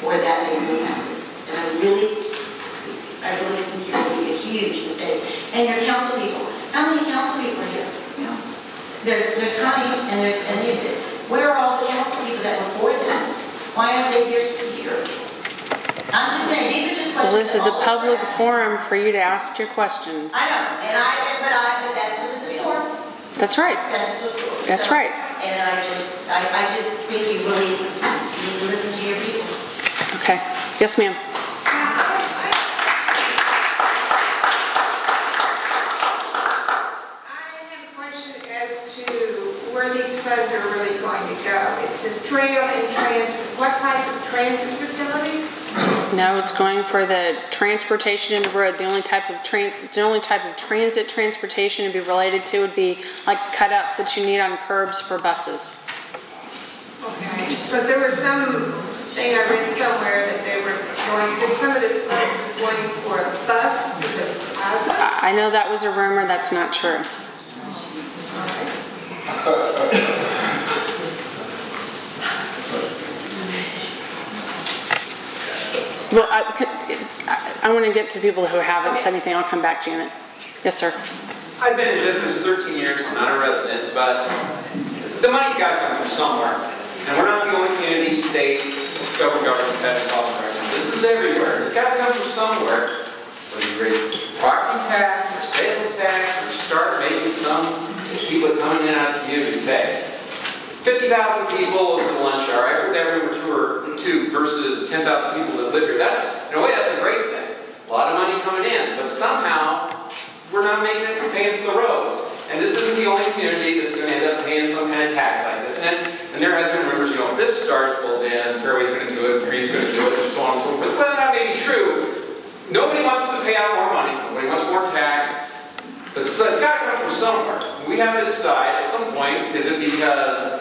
or that family members. And I really think it would be a huge mistake. And your council people, how many council people are here? You know, there's Connie and there's any of it. Where are all the council people that were for this? Why aren't they here? I'm just saying, these are just questions. Well, this is a public forum for you to ask your questions. I know, but that's what this is for. That's right. That's what it's for. That's right. And I just think you really need to listen to your people. Okay. Yes, ma'am. Funds are really going to go. It says trail and transit. What type of transit facilities? No, it's going for the transportation and the road. The only type of transit transportation to be related to would be like cutouts that you need on curbs for buses. Okay, but there was some thing I read somewhere that they were going. That some of this money was going for a bus to the plaza. I know that was a rumor. That's not true. Well, I want to get to people who haven't said anything. I'll come back, Janet. Yes, sir. I've been in business 13 years. I'm not a resident, but the money's got to come from somewhere. And we're not the only community, state, federal governments having problems right now. This is everywhere. It's got to come from somewhere. Whether you raise property tax or sales tax or start making some people coming in and out of the community pay. 50,000 people at the lunch hour. I heard that rumor too versus 10,000 people that live here. That's, in a way, that's a great thing. A lot of money coming in, but somehow we're not making it paying for the roads. And this isn't the only community that's going to end up paying some kind of tax like this. And there has been rumors, you know, if this starts, well then Fairway's going to do it, Green's going to do it, and so on and so forth. Well, that may be true. Nobody wants to pay out more money. Nobody wants more tax. But so it's got to come from somewhere. We have to decide at some point, is it because,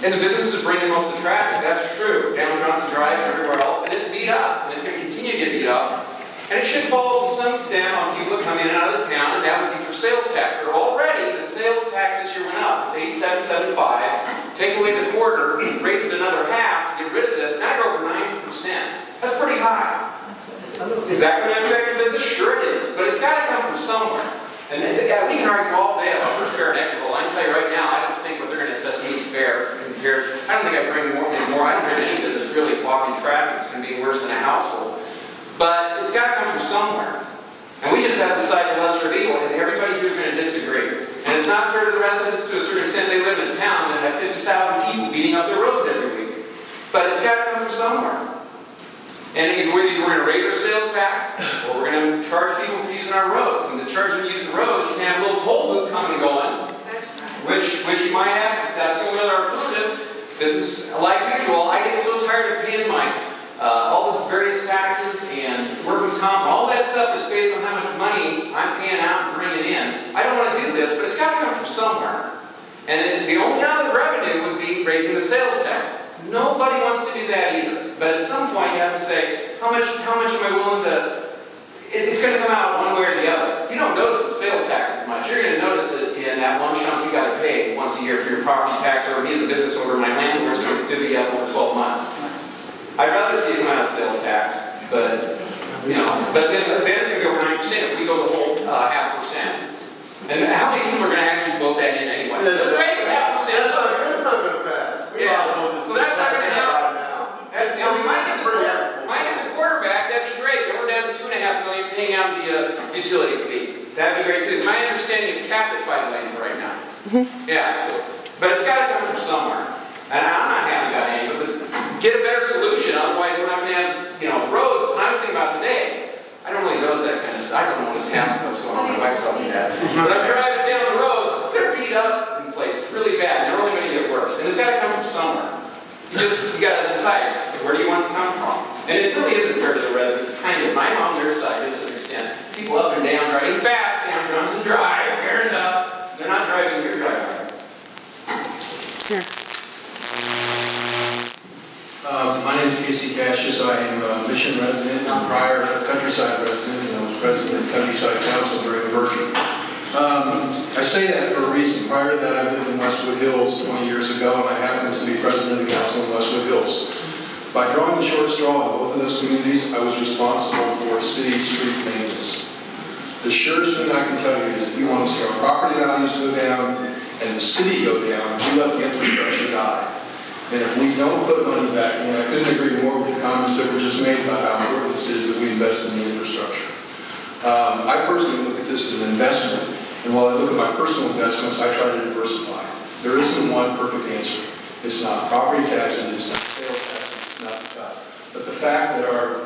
and the business is bringing most of the traffic, that's true. Down Johnson Drive and everywhere else, and it's beat up, and it's going to continue to get beat up. And it should fall to some extent on people that come in and out of the town, and that would be for sales tax. But already, the sales tax this year went up. It's 8,775. Take away the quarter, raise it another half to get rid of this, now you're over 90%. That's pretty high. Is that going to affect your business? Sure it is. But it's got to come from somewhere. And yeah, we can argue all day about what's fair and equitable. I can tell you right now, I don't think what they're going to assess me is fair. I don't think I bring more. I don't bring any business really walking traffic. It's going to be worse than a household. But it's got to come from somewhere. And we just have to decide the lesser of evil, and everybody here is going to disagree. And it's not fair to the residents to a certain extent. They live in a town that have 50,000 people beating up their roads every week. But it's got to come from somewhere. And whether we're going to raise our sales tax, or we're going to charge people for using our roads. And to charge them to use the roads, you can have a little toll booth coming and going, which you might have. That's the only other alternative. Business, like usual, I get so tired of paying my all the various taxes and workers' comp. All that stuff is based on how much money I'm paying out and bringing in. I don't want to do this, but it's got to come from somewhere. And the only other revenue would be raising the sales tax. Nobody wants to do that either. But at some point you have to say, how much am I willing to, it's going to come out one way or the other. You don't notice the sales tax as much. You're going to notice it in that one chunk you got to pay once a year for your property tax, or me as a business owner, my landlord's going to divvy up over 12 months. I'd rather see it come out of sales tax, but, you know, but then it's going to go over 9% if we go the whole 0.5%. And how many people are going to actually vote that in anyway? Let's make it 0.5%. That's not going to pass. Yeah, so that's not going to happen. Now, we might get the quarterback, that'd be great. Then we're down to $2.5 million paying out the utility fee. That'd be great too. My understanding is capped at $5 million for right now. Yeah, but it's got to come from somewhere. And I'm not happy about any of it, but get a better solution. Otherwise, we're not going to have, you know, roads. And I was thinking about today. I don't really notice that kind of stuff. I don't know what's happening, what's going on. My wife's telling me that. But I'm driving down the road. They're beat up in places really bad. And they're only going to get worse. And it's got to come from somewhere. You got to decide, where do you want it to come from? And it really isn't fair to the residents. Kind of, I'm on their side to some extent. People up and down driving fast down Johnson Drive, fair enough. They're not driving your driveway. Here. My name is Casey Cassius. I am a Mission resident and prior Countryside resident, and I was president of Countryside Council during the merger. I say that for a reason. Prior to that, I lived in Westwood Hills 20 years ago, and I happened to be president of the council in Westwood Hills. By drawing the short straw in both of those communities, I was responsible for city street maintenance. The surest thing I can tell you is if you want to see our property values go down and the city go down, we let the infrastructure die. And if we don't put money back in, I couldn't agree more with the comments that were just made about how important this is that we invest in the infrastructure. I personally look at this as an investment, and while I look at my personal investments, I try to diversify. There isn't one perfect answer. It's not property taxes, it's not sales taxes, it's not the cut. But the fact that our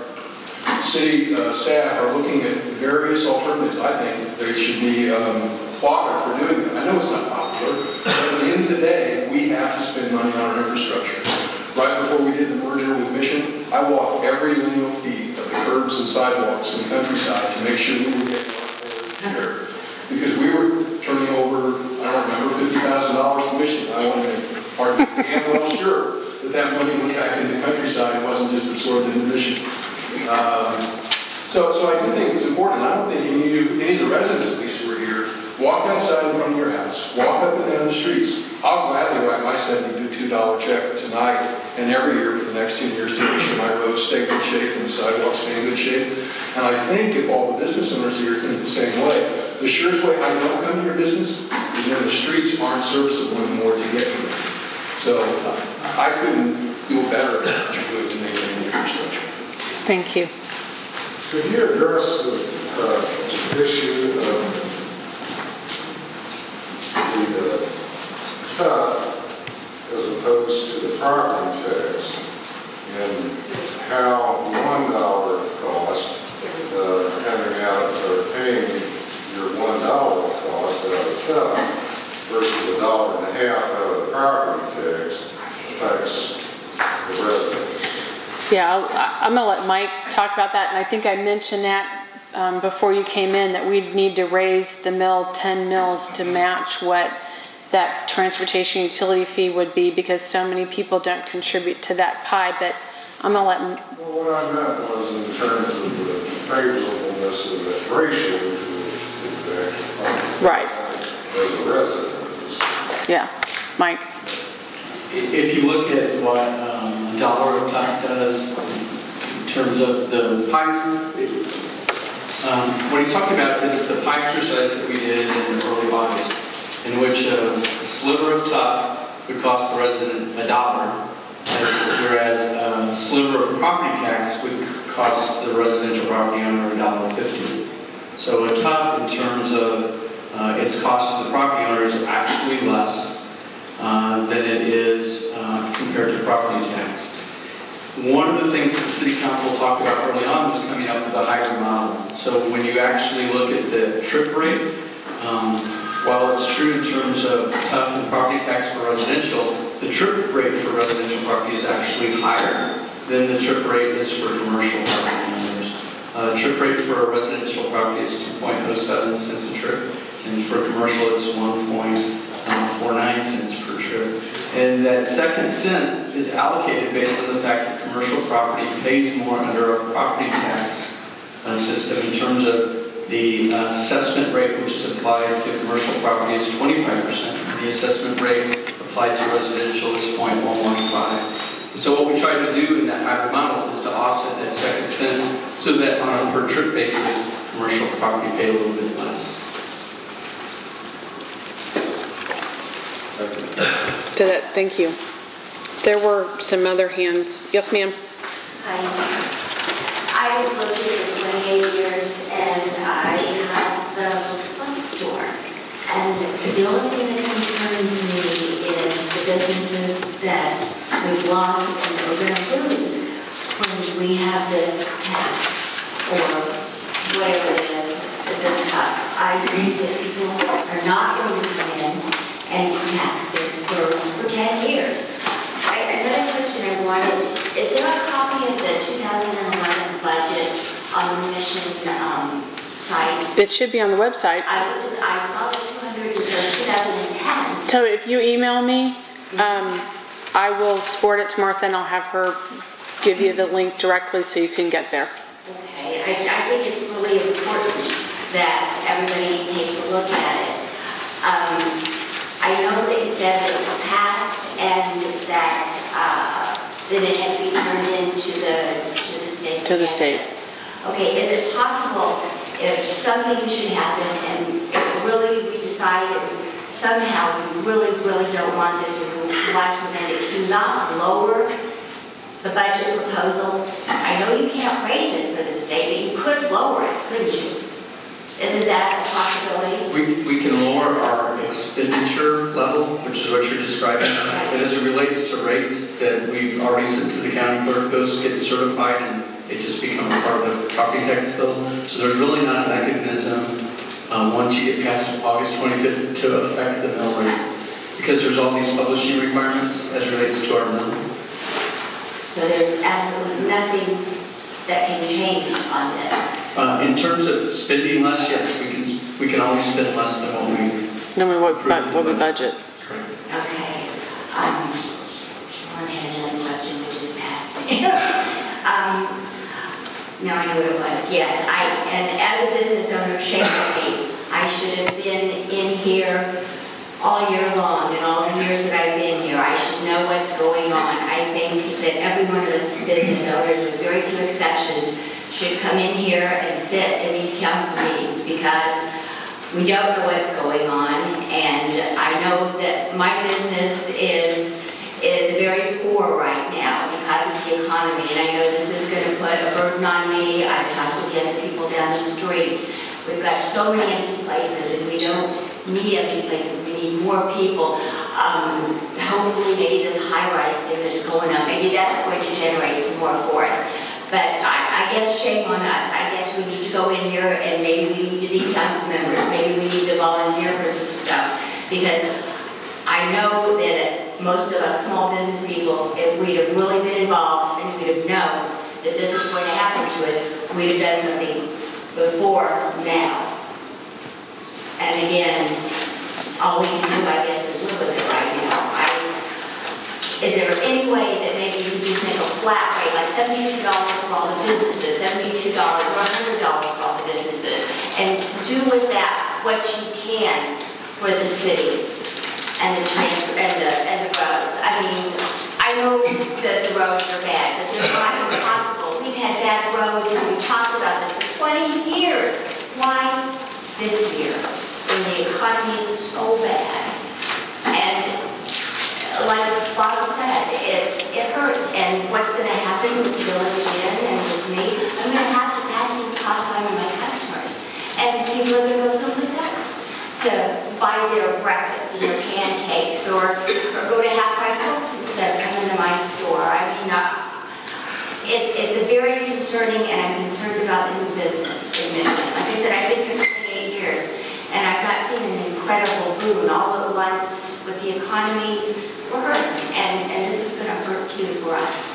city staff are looking at various alternatives, I think they should be applauded for doing that. I know it's not popular, but at the end of the day, we have to spend money on our infrastructure. Right before we did the merger with Mission, I walked every lineal feet of the curbs and sidewalks in the countryside to make sure we were getting our share. Because we were turning over, I don't remember, $50,000 to Mission. I wanted to make part damn well sure that that money went back in the countryside and wasn't just absorbed into Mission. So I do think it's important. I don't think any of the residents, at least who are here, walk outside in front of your house, walk up and down the streets. I'll gladly write my $72 check tonight and every year for the next 10 years to make sure my roads stay in good shape and the sidewalks stay in good shape. And I think if all the business owners here think the same way, the surest way I don't come to your business is when the streets aren't serviceable anymore to get here. So I couldn't feel better about what you're doing to maintain the infrastructure. Thank you. Could you address the issue of the TUF as opposed to the property tax and how $1 cost having out or paying your $1 cost out of TUF versus $1.50 out of the property tax affects the residents? Yeah, I'm going to let Mike talk about that, and I think I mentioned that before you came in, that we'd need to raise the mill 10 mills to match what that transportation utility fee would be, because so many people don't contribute to that pie. But I'm going to let him. Well, what I meant was in terms of the favorableness of that ratio to the actual Right. as a resident. Yeah, Mike. If you look at what a dollar of TUF does in terms of the pipes, what he's talking about is the pipe exercise that we did in early August, in which a sliver of TUF would cost the resident $1, whereas a sliver of property tax would cost the residential property owner $1.50. So a TUF, in terms of its cost to the property owner, is actually less than it is compared to property tax. One of the things that the City Council talked about early on was coming up with a hybrid model. So when you actually look at the trip rate, while it's true in terms of TUF and property tax for residential, the trip rate for residential property is actually higher than the trip rate is for commercial property owners. Trip rate for a residential property is 2.07 cents a trip, and for commercial it's 1.49 cents per trip. And that second cent is allocated based on the fact that commercial property pays more under a property tax system. In terms of the assessment rate, which is applied to commercial property, is 25%. The assessment rate applied to residential is 0.115. And so what we try to do in that hybrid model is to offset that second cent so that on a per trip basis, commercial property pay a little bit less. Thank you. There were some other hands. Yes, ma'am. I looked at it for 28 years, and I have the Books Plus store. And the only thing that concerns me is the businesses that we've lost and that we're going to lose when we have this tax or whatever it is, the TUF. I think that people are not going to come in and tax this for 10 years. Another question I wanted, is there a copy of the 2011 budget on the Mission site? It should be on the website. I saw the 2010. So if you email me, I will forward it to Martha and I'll have her give you the link directly so you can get there. Okay, I think it's really important that everybody takes a look at it. I know that you said that it was passed and that then it had to be turned in into to the state? To the state. Okay, is it possible if something should happen and if really we decide that somehow we really don't want this and we want to amend it, can you not lower the budget proposal? I know you can't raise it for the state, but you could lower it, couldn't you? Isn't that a possibility? We can lower our expenditure level, which is what you're describing. But as it relates to rates that we've already sent to the county clerk, those get certified and they just become part of the property tax bill. So there's really not a mechanism once you get past August 25th to affect the mill rate, because there's all these publishing requirements as it relates to our mill. So there's absolutely nothing that can change on this. In terms of spending less, yes, we can always spend less than what we. Then what we budget. Okay. I had another question which just passed me. No, I know what it was. Yes, and as a business owner, shame on me. I should have been in here all year long, and all the years that I've been here, I should know what's going on. I think that every one of us business owners, with very few exceptions, should come in here and sit in these council meetings, because we don't know what's going on, and I know that my business is very poor right now because of the economy, and I know this is going to put a burden on me. I've talked to the other people down the streets. We've got so many empty places, and we don't need empty places. We need more people. Hopefully maybe this high-rise thing that's going up, maybe that's going to generate some more for us. But I guess shame on us. I guess we need to go in here and maybe we need to be council members. Maybe we need to volunteer for some stuff. Because I know that most of us small business people, if we'd have really been involved and we'd have known that this is going to happen to us, we'd have done something before now. And again, all we can do, I guess, is live with it right now. Is there any way that maybe you could just make a flat rate, like $72 for all the businesses, $72 or $100 for all the businesses, and do with that what you can for the city and the roads? I mean, I know that the roads are bad, but they're not impossible. We've had bad roads, and we've talked about this for 20 years. Why this year, when the economy is so bad? And like Bob said, it hurts, and what's going to happen with Village Inn and with me, I'm going to have to pass these costs on to my customers, and people are going to go someplace else to buy their breakfast and their pancakes, or go to half-price books instead of coming to my store. I mean, it's a very concerning, and I'm concerned about the new business in Michigan. Like I said, I've been here 28 years, and I've not seen an incredible boom all at once with the economy. We're hurting, and this is going to hurt too for us.